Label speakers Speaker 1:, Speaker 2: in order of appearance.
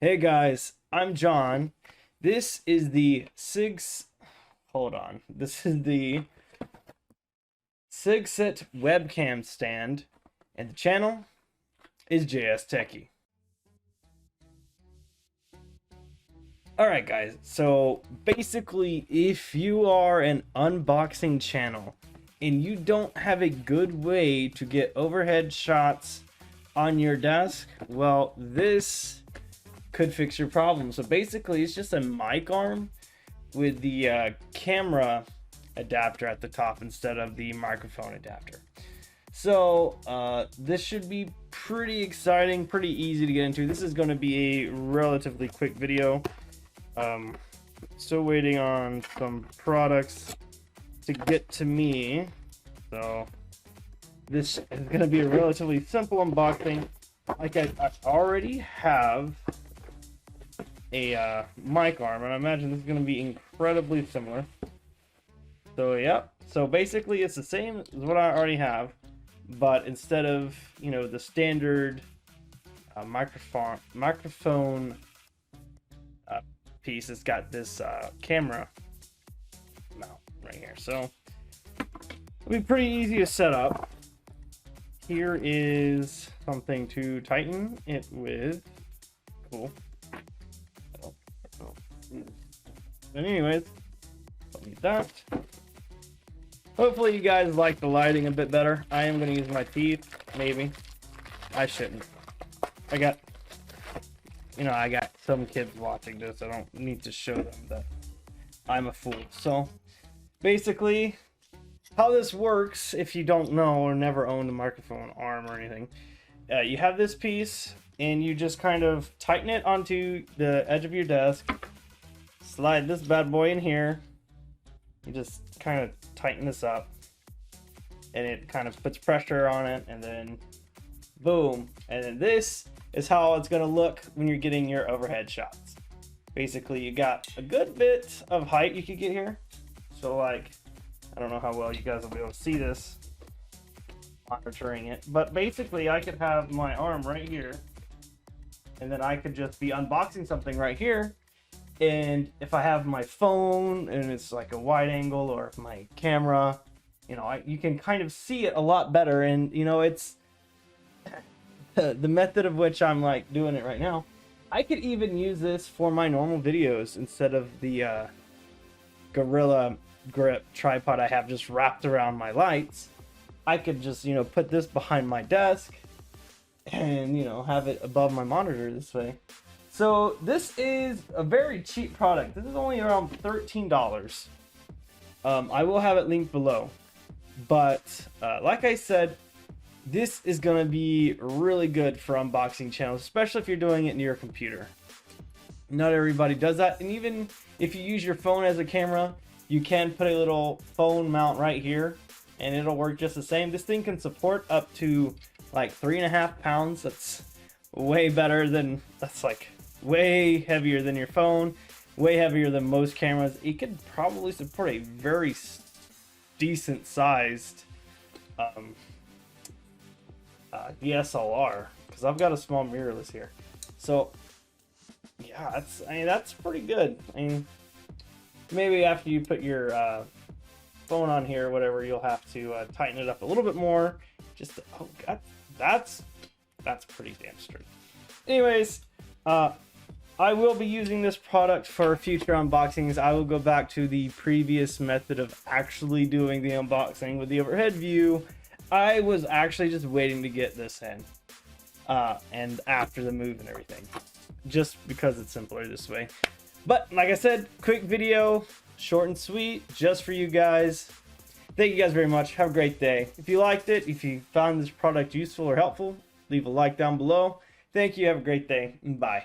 Speaker 1: Hey guys, I'm John. This is the This is the Sigsit webcam stand, and the channel is JS Techie. Alright guys, so basically if you are an unboxing channel and you don't have a good way to get overhead shots on your desk, well, this could fix your problem. So basically it's just a mic arm with the camera adapter at the top instead of the microphone adapter. So this should be pretty exciting, pretty easy to get into. This is going to be a relatively quick video. Still waiting on some products to get to me, so this is going to be a relatively simple unboxing. Like I already have a mic arm, and I imagine this is going to be incredibly similar. So yeah, so basically it's the same as what I already have, but instead of, you know, the standard microphone piece, it's got this camera mount right here. So it'll be pretty easy to set up. Here is something to tighten it with. Cool. But anyways, don't need that. Hopefully you guys like the lighting a bit better. I am going to use my teeth, maybe. I shouldn't. I got some kids watching this. I don't need to show them that I'm a fool. So basically how this works, if you don't know or never owned a microphone arm or anything, you have this piece and you just kind of tighten it onto the edge of your desk. Slide this bad boy in here. You just kind of tighten this up and it kind of puts pressure on it, and then boom. And then this is how it's going to look when you're getting your overhead shots. Basically, you got a good bit of height you could get here. So like, I don't know how well you guys will be able to see this monitoring it, but basically I could have my arm right here and then I could just be unboxing something right here. And if I have my phone and it's like a wide angle, or if my camera, you know, you can kind of see it a lot better. And you know, it's the method of which I'm like doing it right now. I could even use this for my normal videos instead of the Gorilla Grip tripod I have just wrapped around my lights. I could just, you know, put this behind my desk and, you know, have it above my monitor this way. So this is a very cheap product. This is only around $13. I will have it linked below. But like I said, this is going to be really good for unboxing channels, especially if you're doing it near your computer. Not everybody does that. And even if you use your phone as a camera, you can put a little phone mount right here and it'll work just the same. This thing can support up to like 3.5 pounds. That's way better than, that's like way heavier than your phone, way heavier than most cameras. It could probably support a very decent sized DSLR, because I've got a small mirrorless here. So yeah, that's pretty good. I mean, maybe after you put your phone on here or whatever, you'll have to tighten it up a little bit more. Just oh god, that's pretty damn straight. Anyways, I will be using this product for future unboxings. I will go back to the previous method of actually doing the unboxing with the overhead view. I was actually just waiting to get this in, and after the move and everything, just because it's simpler this way. But like I said, quick video, short and sweet, just for you guys. Thank you guys very much. Have a great day. If you liked it, if you found this product useful or helpful, leave a like down below. Thank you. Have a great day. Bye.